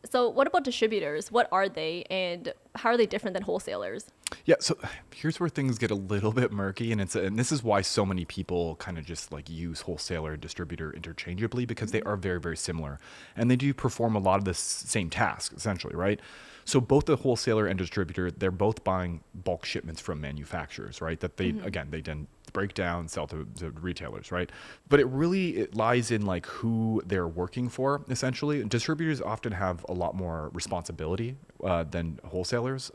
So what about distributors? What are they and how are they different than wholesalers? Yeah, so here's where things get a little bit murky, and this is why so many people kind of just like use wholesaler and distributor interchangeably, because they are very, very similar, and they do perform a lot of the same tasks essentially, right? So both the wholesaler and distributor, they're both buying bulk shipments from manufacturers, right? That they again they then break down, sell to retailers, right? But it lies in like who they're working for essentially. Distributors often have a lot more responsibility than wholesalers.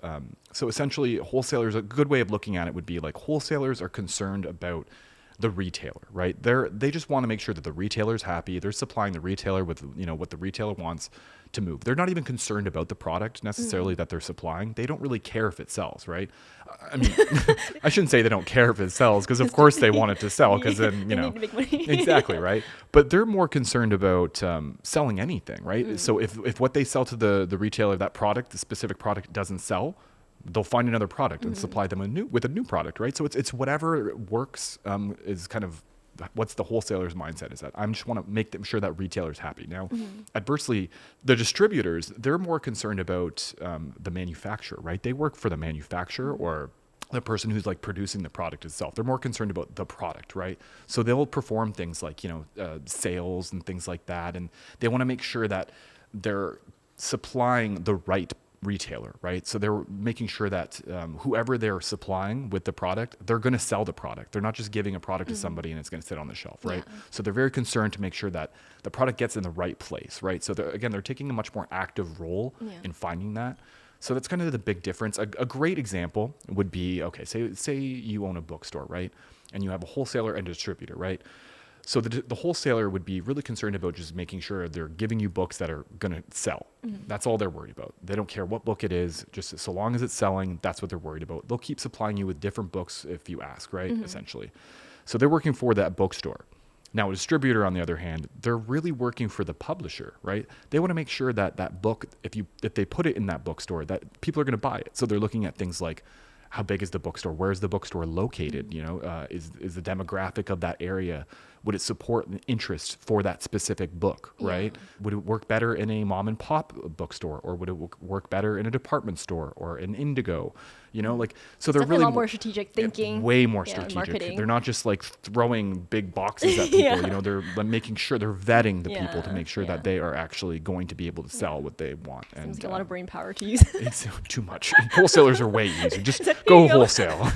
So essentially, wholesalers, a good way of looking at it would be like wholesalers are concerned about the retailer, right? They just want to make sure that the retailer's happy. They're supplying the retailer with, what the retailer wants to move. They're not even concerned about the product necessarily that they're supplying. They don't really care if it sells, right? I mean, I shouldn't say they don't care if it sells, because of course they want it to sell, because then, They need to make money. exactly, right? But they're more concerned about selling anything, right? So if what they sell to the retailer, the specific product doesn't sell, they'll find another product and supply them with a new product, right? So it's whatever works is kind of what's the wholesaler's mindset is that I just want to make sure that retailer's happy. Now, adversely, the distributors, they're more concerned about the manufacturer, right? They work for the manufacturer or the person who's like producing the product itself. They're more concerned about the product, right? So they'll perform things like, sales and things like that. And they want to make sure that they're supplying the right retailer, right? So they're making sure that whoever they're supplying with the product, they're going to sell the product. They're not just giving a product to somebody and it's going to sit on the shelf, right? Yeah. So they're very concerned to make sure that the product gets in the right place, right? So they're taking a much more active role in finding that. So that's kind of the big difference. A great example would be, okay, say you own a bookstore, right? And you have a wholesaler and distributor, right? So the wholesaler would be really concerned about just making sure they're giving you books that are going to sell. That's all they're worried about. They don't care what book it is, just so long as it's selling, that's what they're worried about. They'll keep supplying you with different books if you ask, right? Essentially. So they're working for that bookstore. Now, a distributor, on the other hand, they're really working for the publisher, right? They want to make sure that that book, if they put it in that bookstore, that people are going to buy it. So they're looking at things like, how big is the bookstore? Where is the bookstore located? Is the demographic of that area, would it support an interest for that specific book, right? Yeah. Would it work better in a mom and pop bookstore, or would it work better in a department store or an Indigo? So they're Definitely really a lot more strategic thinking. way more Yeah, strategic. marketing. They're not just like throwing big boxes at people. Yeah. They're making sure they're vetting the people to Yeah, make sure yeah. that they are actually going to be able to sell what they want. Seems And like a lot of brain power to use. it's too much. Wholesalers are way easy. Just There go you go. wholesale.